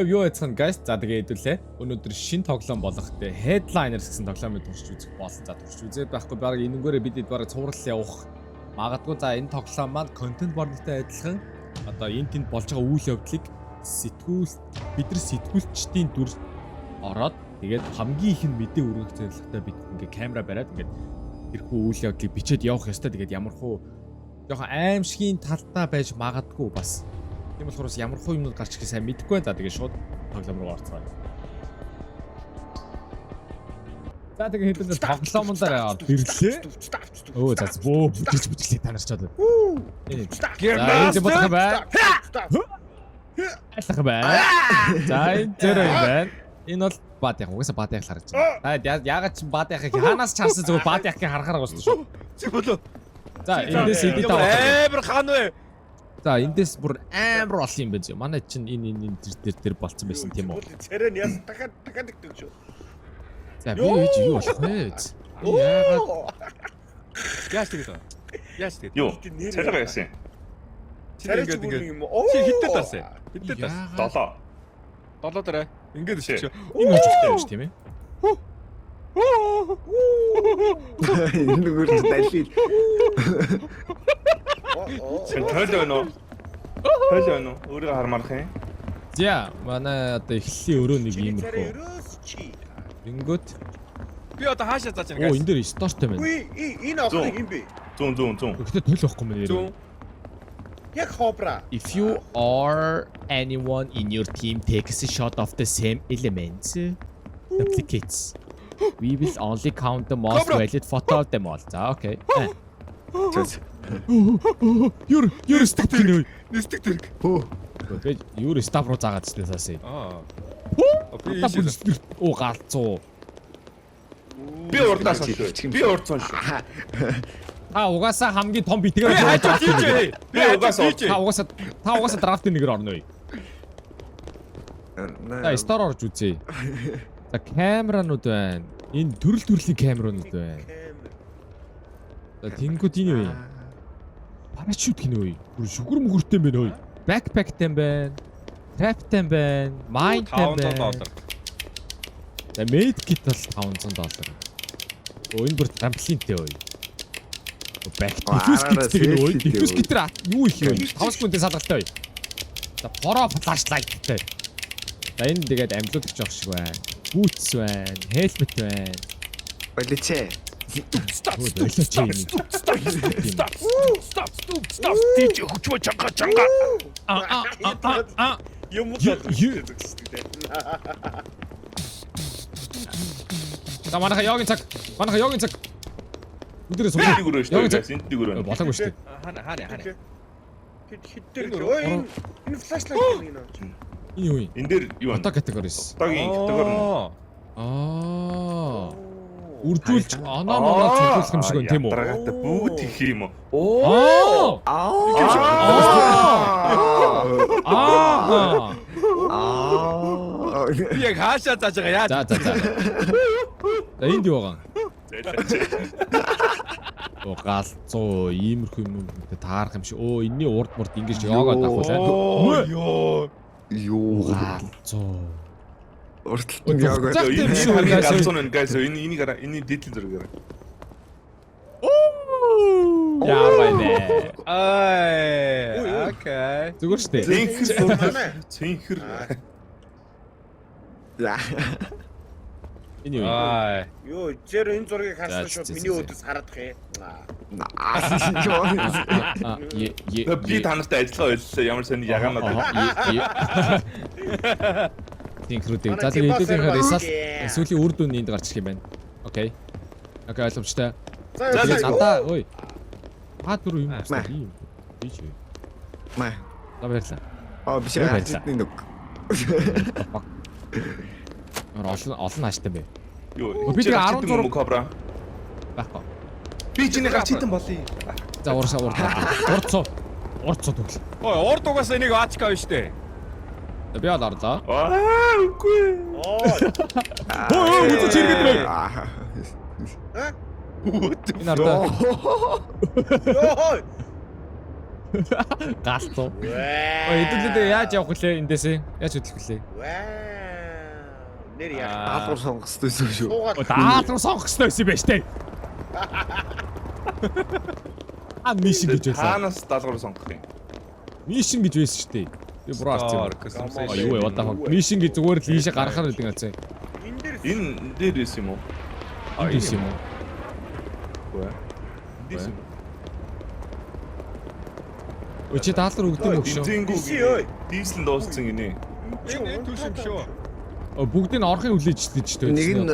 Юу яцхан guys. За тэгээ хэдүүлээ. Өнөөдөр шинэ тоглоом болох те Headliners гэсэн тоглоомыг туршиж үзэх болсон. За туршиж үзээд байхгүй баг энэнгээрээ бид бараг цуврал явах. Магадгүй за энэ тоглоом маань контент борногтой адилхан одоо энэ тэнд болж байгаа үйл явдлыг бид нар сэтгүүлчдийн дүр ороод тэгээд хамгийн их нь мэдээ өргөх зорилготой бид ингээ камера бариад ингээ тэрхүү үйл явдлыг бичээд явах ёстой. Тэгээд ямархуу жоохон аимшигын талдаа байж магадгүй бас. Тийм болохоор ямархуу юмнууд гарч ирэх сайн мэдэхгүй байна. За тэгээд шууд тоглоом руу орцгоё. За тэгээд хэдүүлээ тоглоомондоо ирлээ. Өө за бөө бүжиглээ танарчаад. Энэ бодох бай. Айлах бай. За энэ тэр байна. Энэ бол бад яг угаасаа бад яг харагдаж байна. Яагаад ч бад яг ханаас чарсан зүгээр бад яг харахаар гоос шүү. Зөвлөө. За эндээс эдит амар хан вэ. За эндээс бүр амар олон юм байна зөө. Манай чинь энэ тэр болцсон байсан тийм үү? Царай яс дахиад гэдэг шүү. За би юу болох вэ? Яаж тэгээд вэ? Яаж тэгээд? Юу? Царай яасан. Царай зүгээр юм уу? Чи хиттэй таарсан. Хиттэй таарсан. 7 дараа. Ингээд шүү. Энэ үжигтэй байж тийм ээ. Энэ нүгэр дайлил. Төлөө нөө. Өөрөө хармарх юм. За манай одоо эхлэлийн өрөө нэг юм рүү. Ингөт. Би одоо хаашаа зааж байна Оо guys. энэ дээр старт байна. Үгүй энэ охин юм бэ? 100. Гэхдээ төлөх байхгүй мэн нэр. Яг хобра. If you or anyone in your team takes a shot of the same elements, duplicates. We will only count the most valid photo of them all. За окей. Юр стап гинэ. Нэстэг тэрэг. Тэгээд юр стап руу заагаад ч тасаа. Би Оо галзуу. Би урдаас шүү. Би урдсан шүү. Та угаасаа хамгийн том битгэр. Би угаасаа та угаасаа драфтын нэгээр орно уу? За стор орж үзье. За камеранууд байна. Энэ төрлийн камеранууд байна. За тэнгууд энэ юу юм? Парашют гинэ үү? Бүр шүгүр мүгүртэй юм байна ой. Backpackтэй байна. Trapтэй байна. Mindтэй байна. За medkit бол $500. Оо энэ бүр трамплинтэй ой. Diffuse kit гэнэ ой. Diffuse kit юу их юм? 5 секундын салгалтай ой. За поро flashlightтай. За энэ тэгээд амлуулагч авах шиг байна. Boots байна. Helmet байна. Болицээ. Stop. Тийч хүчмө чанга. Юм уу? За манайха yoгийн цаг. Өдрөөс Энд дэгүрөө. болоогүй шүү дээ. Хаана. Хиттэр. Ой энэ флашлайт юм энэ. Энэ юу юм? Энд дээр юу Auto вэ? categories. Тагийн категори. Үрдүүлж анаа цогцолох юм шиг байна тийм үү? Дараатай бүгд их юм уу? Би яг хаашаа зааж байгаа яа. За. Энд юу байгаа? Оо галзуу иймэрхүү юм таарах юм шиг. Оо энэний урд мурд ингэж яваагаад авах уу? Юу. Галзуу. Урталтан яваагаа. Энэ галзуун гайс энийг гараа. Энийг дээдлийн зураг гараа. Яарвайнэ. Окей. Зүгээр штэ. Цэнхэр. За. Энэ юу? Йоо, зэр энэ зургийг харсан шууд миний өөдөөс хараадах юм. Би танартай ажиллаа байлаа. Ямар сони ягаанаад байна. Тинхрүүдээ. За тэгээд эдийн харьяасаа сүүлийн үр дүн энд гарч ирэх юм байна. Окей. Окей, ойлгомжтой. Тэгээд надаа ой. Түр юм байна. Ийм. Бич. Маа. Баярлаа. Биш яачихны нүг. Олон хааштай бэ? Юу? Би тэгээ 16 кобра. Байхгүй. Би чиний гарч хитэн болъё. За урцоо төгөл. Ой, урд угаасаа энийг аачка байна штэ. Би бол орлоо. Үгүй. Үгүй чиргэд бай. Энэ ардаа. Йоо. Галзуу. Хэдүүлээ яаж явах вүлээ эндээсээ? Яаж хөдлөх вүлээ? Нэр яах? Даалгавар сонгох хэрэгтэй шүү. Даалт руу сонгох хэрэгтэй байсан байж тээ. Мишин гэж байсан. Хаанаас даалгавар сонгох юм? Мишин гэж байсан шүү дээ. Би буруу харсан. Юу вэ? What the fuck? Мишин гэж зүгээр л ийшээ гаргахаар байдаг аа цаа. Энэ дээрээс юм уу? Энэ юм уу? Дээс юм. Өчигд даалгавар өгдөг юм шүү. Ой. Дийсэл дууссан гинэ. Энэ түш юм шүү. Бүгдийг нь орохын хүлээж идэж шүү дээ. Нэг нь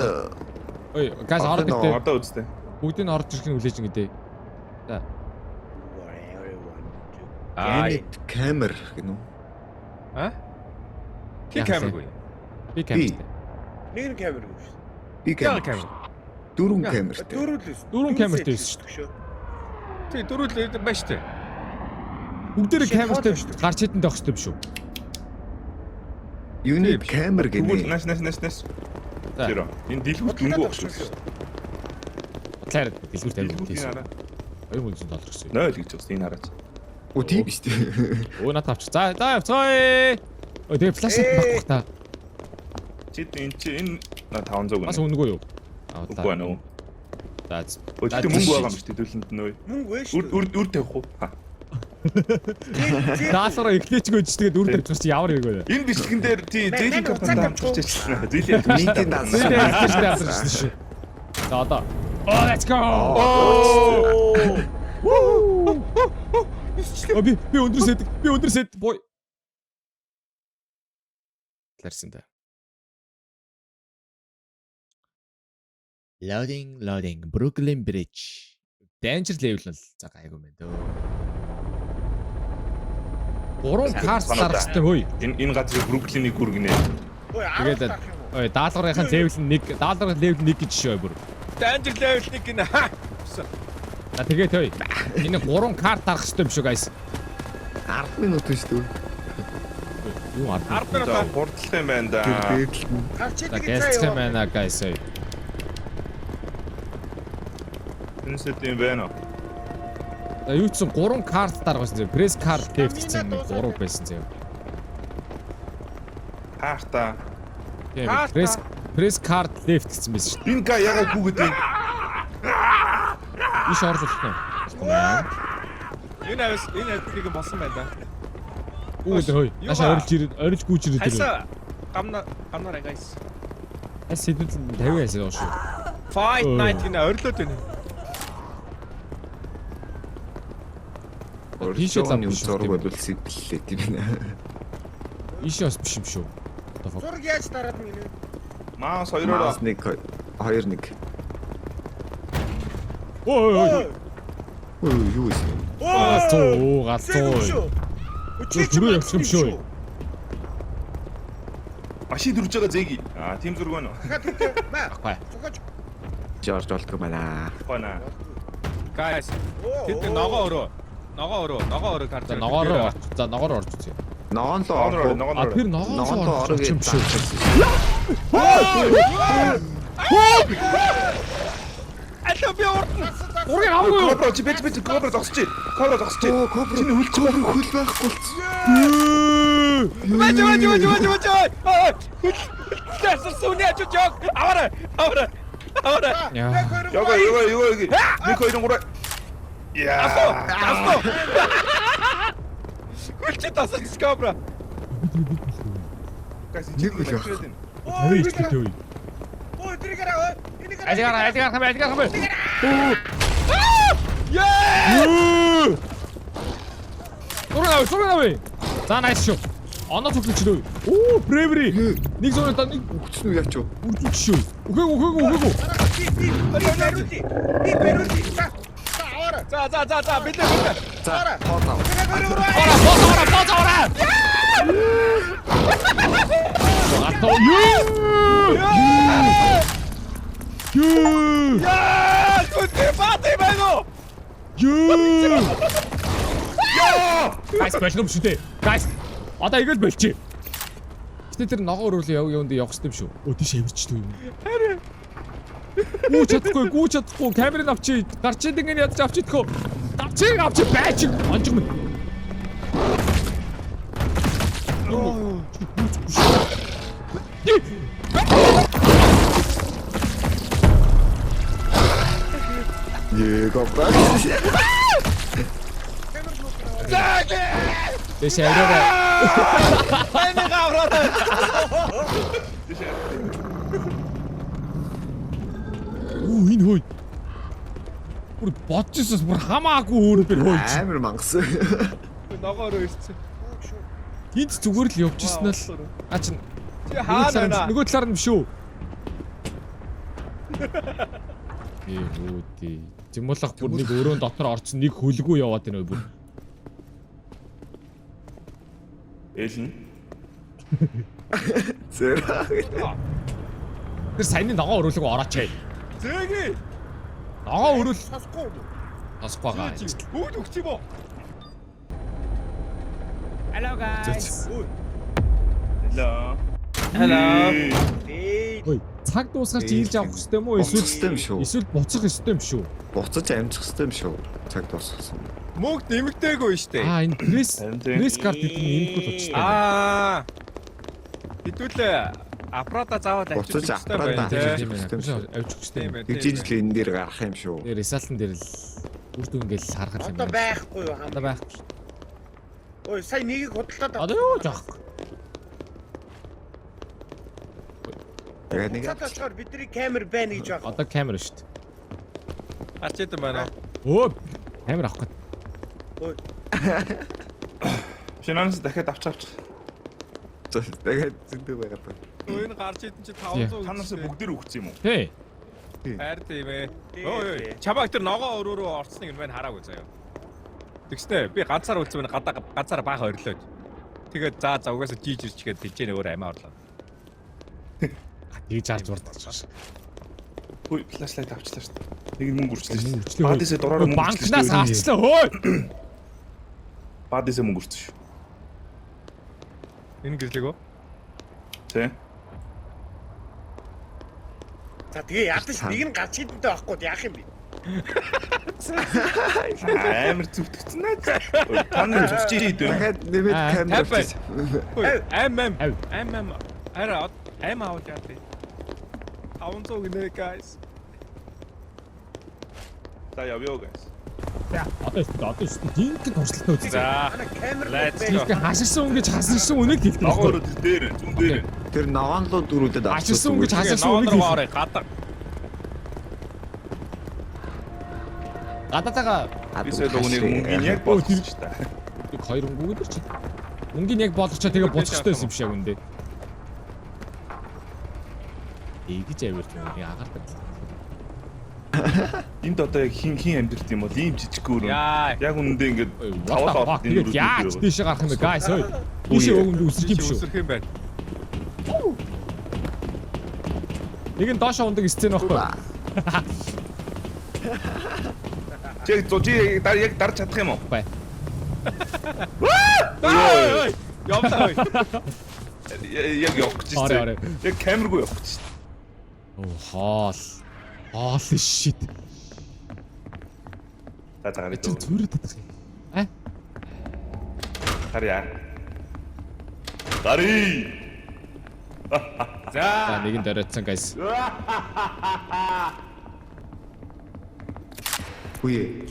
Ой, газ орох гэдэг. Одоо үзтээ. Бүгдийг нь орж ирэхин хүлээж ингэдэй. За. Unit camera гэнэ үү? А? Ки камергүй. Би камер. Нэг нь камер үү шүү. Би Камер. камера. Дөрвөн камертай. Дөрвөн камертай байсан шүү дээ. Тий, дөрөв байж тээ. Бүгдээрээ камертай гарч хитэн тохстой биш үү? Unit camera Тэгвэл гэнэ. нааш. За. Тэр энэ дэлгүүр дүнгүү багш шүү. Цаар дэлгүүр тавьж Дэлгүүр байсан. хараа. $2000 гэсэн. 0 гэж байна энэ хараач. Оо тийм биш үү? Өө надад авчих. За явцгаая. Ой тэгээ флашайт багах та. Чид энэ 500 Бас гэнэ. үнэгүй юу? Үгүй байна уу? За. Өчтөр мөнгө байгаа юм шүү дээ төлөнд нь өө. Мөнгө вэ шүү. Үр тавих уу? Даалгавар эхлээчгүй ч тэгээд үр тавьчих чи ямар юм бэ? Энэ бичлэгэн дээр тий зээлийн компанитай хамтарч ажиллана. Зээлийн Нийтийн даалгавар. Зээл эхлэж даалгавар шүү. За одоо. Oh let's go. Би өндөр сэт бой. Ларсан да. Loading Brooklyn Bridge. Danger level нь за гайгүй мэн дөө. 3 карт дарахтай хөөе. Энэ газрыг Бруклинийг хүргэнэ. Тэгээд ой даалгаврынхаа level нь 1, даалгаврын level 1 гэж шөө бүр. Danger level 1 гинэ. За тэгээд хөөе. Энэ 3 карт дарах хэрэгтэй юм шүү guys. 10 минут шүү дээ. Юу 10 10 минут Хурдлах юм байна да. Гарч За идэг гэрцэх юм байна guys. Энэсэт юм байна. За юу ч 3 карт даргасан зэ. Press card left гэсэн 3 байсан зэ. Хаахта. Тийм press card left гэсэн байсан шүү. Энэ га ягаад гүгэд юм? Иш орлох юм. Энэ нэг болсон байна да. Үгүй хөөе. Наша орилж гүйж ирээд тэр. Хайса гамнараа guys. Эс сэдвэл 50 ясаа шүү. Fight night гинэ орилоод байна. Тийшээ лам юм биш зураг үү? бодвол сэтлээ тийм нэ. Иш бас биш юм шүү. Зураг яаж дараад мэнэ? Маас хоёроо. 1 2 1. Ой. Ой юу вэ? Галзуу. Түрүү явчих юм шүү. Машин дүрж байгаа зээги. Тийм зүрх байна уу? Баггүй. Жорж болтго байна. Байна. Guys. Тэд ногоо өрөө карт. За ногоороо. За ногоороо орж үзье. Ногоон л орох. А тэр ногоон орох юм шүү. Алуу би урд. Урыг авгүй юу? Кобра чи бэж кобра зогсож. Кобра зогсож. Оо кобра. Чиний хөл байхгүй болчихсон. Бач. Тэсэр сүний ачиж яг. Авара. Яа. Йога. Нэг хоёр гурав. Яа. Асуу. Хөлч тасаж кобра. Гайс Нэг үл байх. Тавь ихтэй үе. Ой, тэрийгээрээ. Ажгаар хам. Яа! Сургавь. За найс шүү. Оноо цогцолч дөө. Оо, bravery. Нэг зураг нэг Үгцэн үү яач вэ? үржиж шүү. Үхээгүй. Би берүүлээ. За бид. За тоотаа. Босоо. Атоо юу? Яа! Түнтэй бати байна. Юу? Гайс болчихсон шүү дээ. Гайс. Одоо игэл болчих. Гэтэ тэр ногоо өрөөлөө яванд явах хэрэгтэй юм шүү. Өө тийш явчихдаг юм. Гүү чадахгүй. Камерыг авчи. Гарч идэг ингэ ядаж авчидгөө. Авчиг байж. Онжиг минь. Его баг. Дэш авраарай. Энийг авраад. Үу энэ хөөе. Бүр бодчихсон бүр хамаагүй өөр бэр хөөе. Амар мангасан. Ногоор өрсөн. Энд зүгээр л явжсэн л а чин Чи хаана байна? нөгөө талаар нь биш үү? Өөдөө. Зэмүүлэх бүр нэг өрөөнд дотор орсон нэг хөлгүй яваад байна бүр. Элэн. Зэрэг. Тэр саяны ногоо өрөөлөг орооч. Зээги. Ногоо өрөөл Тасгүй. тасгүй байгаа. Бүгд өгч юм уу? Hello guys. Hello. Hello. Ээ. Ой, цаг дуусгаж ирж авах хэрэгтэй мó Буцах ёстой юм шүү. эсвэл буцах ёстой юм шүү. Буцаж амжих хэрэгтэй юм шүү. Цаг дуусгасан. Мөнгө нэмэгдээгүй штэ. Аа энэ пресс Харин тийм. пресс карт гэдэг нь нэмэгдүүл учиртай. Аа. Хэдүүлээ аппарата заавал авчих Буцаж хэрэгтэй аппарат байна тий. авчих хэрэгтэй юм шүү. Авчих хэрэгтэй юм. Тэгж ижил энэ дээр гарах юм шүү. Тэр ресалтан дээр л үр дүн ингээл харгал юм. Одоо байхгүй юу хам. Одоо байхгүй шүү. Ой, сая нэгийг худалдаад Одоо юу жаахгүй. Тэгээд нэг Цаад очихоор бидний камер байна гэж байгаа. Одоо камер шүү дээ. Ач хэдэн байна Өө уу? камер авах гээд. Ой, Финанс дахиад авч. тэгээд зөндөө байгаа ба. Энэ гарч идэн чи Yeah. 500. Та нараас бүгдээр өгсөн юм уу? Хей. хайр тийм ээ. Тий, Ой, тий. чамайг тэр ногоо өрөөрөө орцсныг энэ байна хараагүй заяа. Тэгснэ би ганцаар үлдсэн байна ганцаар бааха орилоод. Тэгээд за угаасаа жийж ирч гээд тэлжээ өөр амиа орлоо. Тэгж харж урдчих шээ. Хөөе, флашлайт авчлаа шүү дээ. Нэг мөнгө үрчлээ шүү. Үрчлээ. Бадисээ дураараа мөнгө Банкнаас хаачлаа хөөе. Бадисээ мөнгө үрсэн шүү. Энэ гэрлэг үү? Тэ. За тэгээ ядаж нэг нь гарч идэнтэй байхгүй яах юм бэ? Амар зүвтгцэн наа. Та нар зүвч ийд үү? Дахиад нэмээд камер тавь. авчих. Ам араа ам аваад яа тий. 500 гинэ guys. За явъя guys. Одоо шүү дээ. Динг туршлагатай үзье. За Ана камер Let's байна. go. Тэг хаширсан хүн гэж хаширсан үнийг хэлдэг. Ногоо өрөө дээр зүүн дээр. Тэр ногоонлоо дөрүүлээд Хаширсан хүн гэж хаширсан ногоон үнийг руу хэлдэг. орой гадаг. Гадаатайгаа Бисээ дөгнийг мөнгөний яг болгосон шүү дээ. нэг хоёр өнгөө өдөр чи. Мөнгөний яг болгочоо тэгээ буцах хэрэгтэй юм шиг үндэ. Ийгэж авирч юм яагаад вэ? Энд одоо яг хин амьдрт юм бол ийм жижиг өөр. Яа. Яг үнэндээ ингээд Тавал тавал орох орох энэ яаж тийшээ гарах юм бэ guys ой. Тийшээ өгөнд үсрэх юм шүү. Үсрэх юм байна. Нэг нь доошоо ундаг сцен байхгүй. Чи зожи яг дарж чадах юм уу? Бай. Ой. Явлаа. Яг явах гэж Орой. байна. Яг камергүй явах гэж. Оо хоол. Holy shit. За за гараа. Чи зүрээд татах юм. А? Гарья. Гари. За нэг нь дөрөцсөн guys. Үе.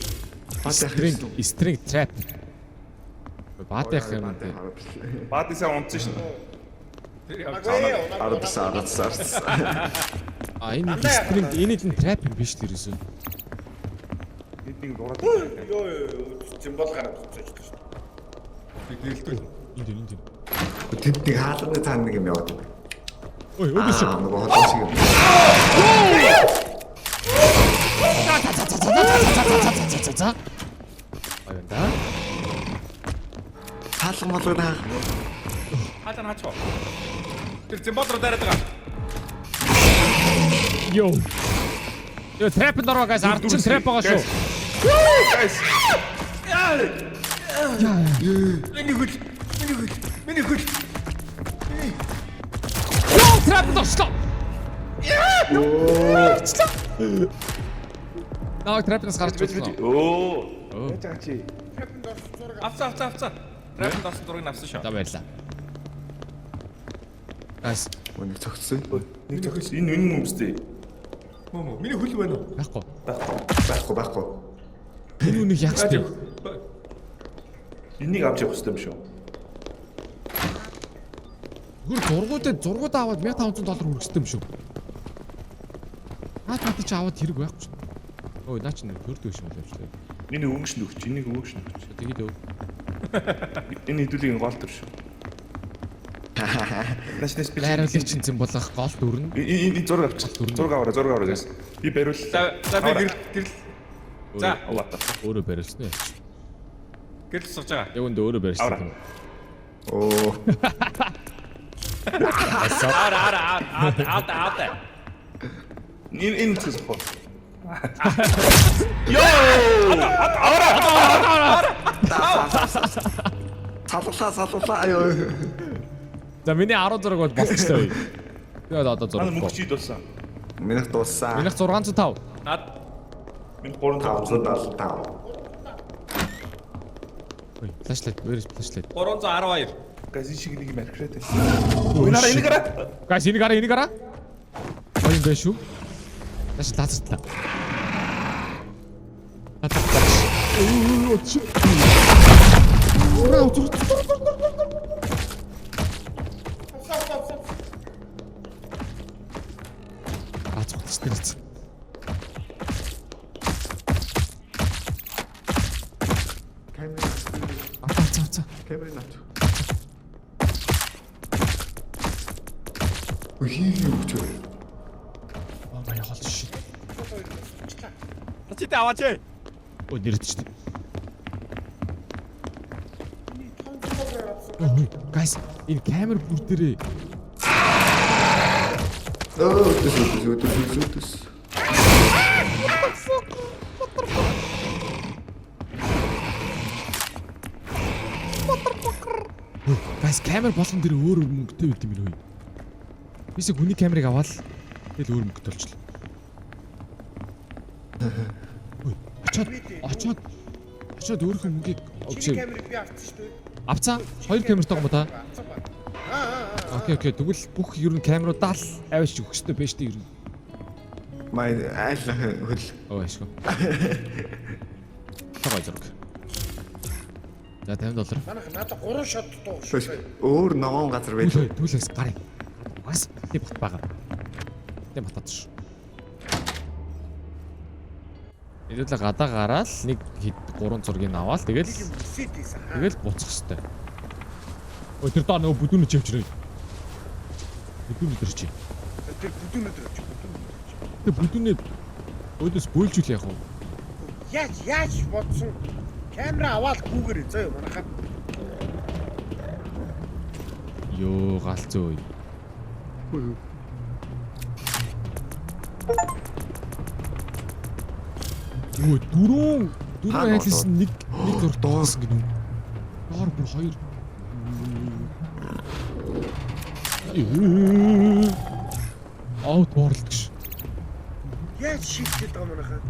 String trap. Баатах юм дээ. Бадисаа унтсан шин. Ард. А энэ string trap юм биш тэр юусэн. Эднийг дураад. Йоо, зэмбол гараад буцаж шүү. Гэлдэл. Энд. Тэд нэг хаалганы цаана нэг юм яваад байна. Ой өөдөөш. Нөгөө хотоо шиг юм. За. Аюунда. Хаалга молгоо Хатан хачоо. Тэр зэмбол руу дараад байгаа. Йоо. Йоо trap дөрөө guys ард чин trap байгаа шүү. Guys. Миний хөл. Йоо trap дөрслоо. Наа trap-наас гарч байна. Оо. Яаж байгаа чи? Авцаа. Трапын дорсон зургийг авсан шүү. За баярлаа. Гайс. Өнийг цогцсон. Нэг зогс энэ үстэй. Мөн миний хөл байна уу? Байхгүй. Байхгүй. Энэ үнийг яг ч тийм. Энийг авч явах хэрэгтэй юм шүү. Гүр зургууд аваад $1500 хүргэстэй юм шүү. Наад чи аваад хэрэг байхгүй шүү. Ой, наа чи нэг төрдөг шиг болов шүү. Энийг өнгөш нөхч, энийг өнгөш нөхч. Тэгээд өв. Энэ хэдүүлгийн гол төр шүү. Нэс би Найруулагч чинь болох гол дүрн. энэ зураг авчих. Зураг аваарай гэсэн. Би бариул. За би гэрэл. За Өөрөө барилсан уу? гэрэл сууж байгаа. Яг үндэ өөрөө барилсан юм. Оо. Аа. Энэ зүс хоо. Салуулаа аюу. За миний 16 бол болчихлоо. Тэгээд одоо Манай 6. мөнгөчид болсон. Минийх дууссан. Минийх 605. Наад Минь 375. 575. Ой, флашлайт, where is flashlight? 312. Газ шиг нэг юм архираад байсан. Ой нараа энийг гараа. Гайс энийг гараа. Ой энэ шүү. Даш лазертлаа. Оо чи. Ура зүр. Ацгоцтой. Камера. Ацаа. Камера наач. Юу ч вэ? Oh my god shit. Чи тэ аваач ээ. Ой нэрдэж дээ. Гайс энэ камер бүр дээрээ. Оо, төс. Гайс камер болгон дээр өөр мөнгөтэй байд юм уу? Бисээ хүний камерыг аваад тэгэл өөр мөнгөтэй болчихлоо. Ой, очоод өөрийнхөө мөнгийг Чиний камерыг би авчихсан шүү дээ. авцаа. 2 камертай юм уу та? Окей. Тэгвэл бүх ер нь камеруудаа л аваач өгөх хэрэгтэй байж тээ ер нь. Май айл хөл. Оо ашиг. Тавай зэрэг. За $50. Манайх надад 3 шот дуу шүү дээ. Өөр ногоон газар байлаа. Түлээс гарыг. Бас тийм бат байгаа. Тийм батаад ш. Эдэлээ гадаа гараал нэг 3 зургийг аваал тэгэл буцах хэвээр. Ой тэр даа нөгөө бүдүүнэ чивчрээ. Бүдүүнэ дээр чи. Тэр бүдүүнээ дээр чи. Тэр бүдүүнээ өөдөөс бөөлжүүл яах вэ? Яаж бодсон? Камера аваад гүүгэр зөө манайхаа. Йоо галзуу. Өө дөрөв айлсан нэг зураг доорсон гэнэ. Доор бүр 2. Аут world гэж. Яаж шийдээд байгаа манайхаа?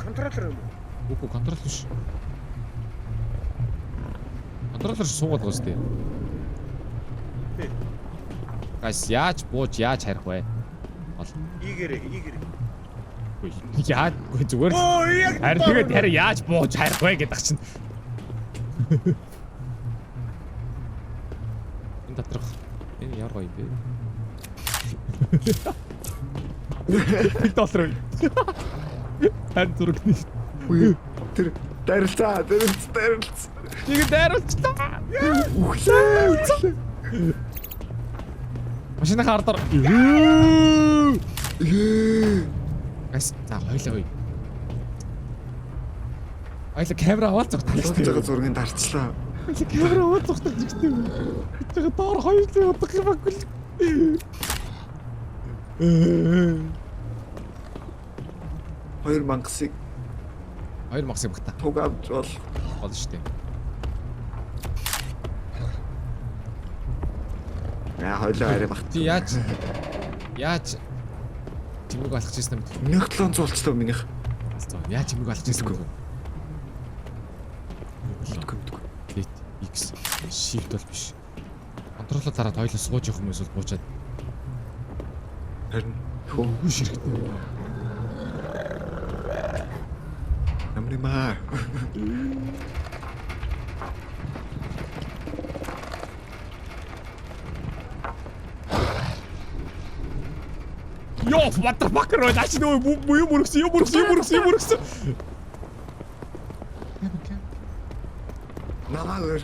Контроллер юм уу? Үгүй контрол биш. Контроллер суугаад байгаа сте. Гайс яаж бууж яаж харих вэ? Игэрэ. Яаж зүгээр. Харин тэгээд харин яаж бууж харих вэ гэдэг чинь. Энэ доторх. Энэ яар гоё бэ? $1. Хан зурагны. Тэр дарилцаа. Нэг дайруулчлаа. Машина хардаар. Гайс за хойлоо. Айлаа камера аваад зогтолтой. Цогцоо зургийг дарчлаа. Камера аваад зогтолтой гэдэг. Тэгээ доор хоёулаа удах юм аггүй. 2 мангасыг 2 мангасыг багта. туг авч Болно шүү дээ. Хойлоо арай багт. Ти яаж чимэг алхаж ирсэн юм бэ? 1700 болцлоо минийх. Яаж чимэг алхаж ирсэн бэ? Мэдгүй. Delete X shift бол биш. тодорхойлол дараад хоёлоо сууж явах юм эсвэл буучаад Харин хөө үш хэрэгтэй. намрымаа. Ёо, what the fuck роо наач нөө юу мөрөксөн. Намаагаар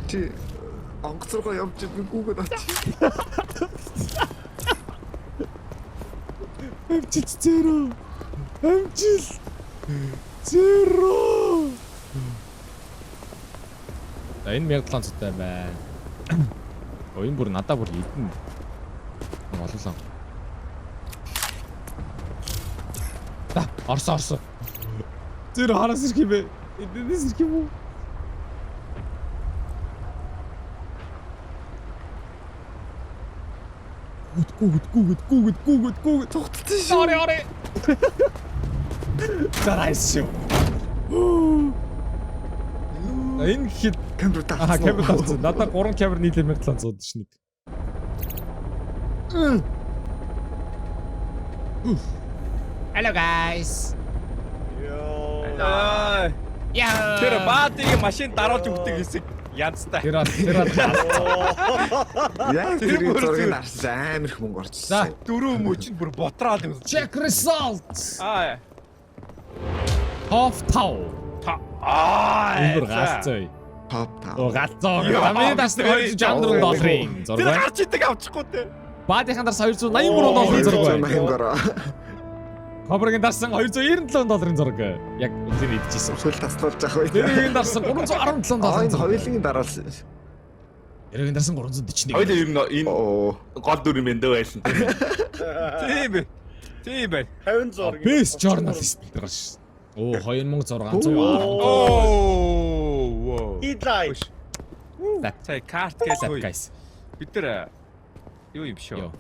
чи онгоцроо явж байгүйгээр очив. Амжил зеро. Амжил. Зеро. Энэ 1700 байна. Ой энэ бүр надаа бүр идэн. Болоолаа. Орсон. Зеро хараас ирэх юм бэ? Эднээс ирэх юм уу? Гүд. Тогтсон шүү. Ори. Зарайс шүү. Энэ хит Камер аа таарсан. камер тавьсан. Надаа 3 камер нийлээ 1700 шнийг. Hello guys. Аа. Яа. Тэр баатыг машин даруулж өгдөг хэсэг янзтай. Тэр Яа тэр зургийг харсан амар их мөнгө За. орчихсон. Дөрөв мөчөнд бүр ботраад юм. Check results. Аа. Half tow. Аа. Өөр галцаа. Топ Оо таа. галзаа. Хамгийн дасны $264 Тэр зураг. гарч идэг авчихгүй те. Баадынхаа дарс $283 зураг. Мангара. Кобрагийн дарсан $297 зураг. Яг үнээр идчихсэн. Сул таслуулж авах бай. Тэрийн дарсан $317 Аа зураг. хоёулын дараалсан. Тэрийн дарсан $341. Хоёул ер нь энэ Оо. гол дүр юм энэ байсан. Тийм бай. 50 зураг. Best journalist бид нар ш. Оо 2600. Оо. Headline. Цай карт гэж That хөөе. guys. Бид нар юу юм шүү? Юу?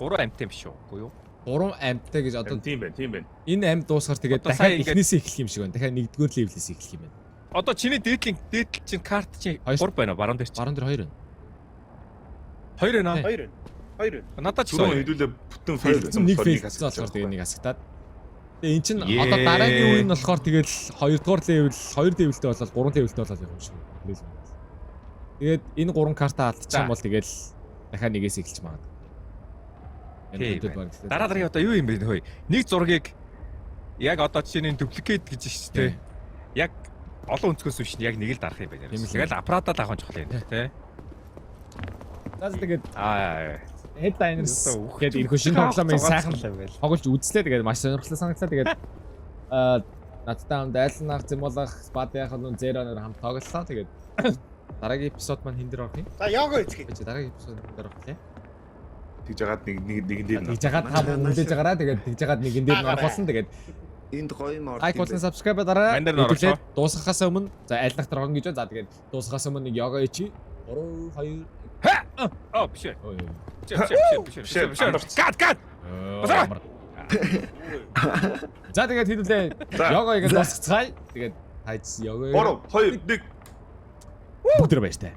3 амттай юм шүү. Үгүй юу? 3 амттай гэж одоо Тийм байна. энэ амт дуусгаар тэгээд Одоо сая дахиад эхнээсээ эхлэх юм шиг байна. Дахиад 1-р левелээс эхлэх юм байна. Одоо чиний дээдл чинь карт чинь Хоёр. 3 байна уу? Баруун дээр чинь. Баруун дээр 2 байна. 2 байна. Хоёр. Надад ч Түрүүн 2. хэдүүлээ бүтэн Нэг фейлдсэн фейл болохоор тэгээд нэг асагтаад. Тэгээ эн чинь одоо дараагийн үе нь болохоор тэгэл 2-р левел, 2 левелтэй болоод 3 левелтэй болоод явах юм шиг байна. Тэгээд энэ 3 картаа алдчих юм бол тэгэл дахиад нэгээс эхэлж магадгүй. Дараа дараагийн одоо юу юм бэ хөөе? Нэг зургийг яг одоо жишээ нь duplicate гэж шүү дээ. Яг олон өнцгөөс биш яг нэг л дарах юм байна. Тийм л. Тэгэл аппаратаа давах чухал юм тий. Заас тэгээд Аа. headliners гэдэг энэ шинэ тоглоомын сайхан тоглож үзлээ. Тэгээд маш сонирхолтой санагдлаа. Тэгээд надтай хамт айлнах, зэмуулах, спадынхаа нүн зероноор хамт тоглолоо. Тэгээд дараагийн эпизод маань хин дээр орох юм. За яга эцгээ. Чи дараагийн эпизод дээр орох тийм. Тэгж ягаад нэг дээр Тэгж ягаад та бүлээж байгаараа. Тэгээд тэгж ягаад нэгэн дээр нь орох болсон. Тэгээд Энд гоё юм орсон. лайк болон subscribe дараа. Мань дээр нь орох. Дуусгахаас өмнө за айлнах дээр орно гэж байна. За тэгээд дуусгахаас өмнө нэг йога ичи. 3 2 Оо биш ээ. ой. Биш. Гад. За тэгээд хэдүүлээ йогыг дуусгацгаая. Тэгээд хайц йога 3 2 1 бүгд баяртай.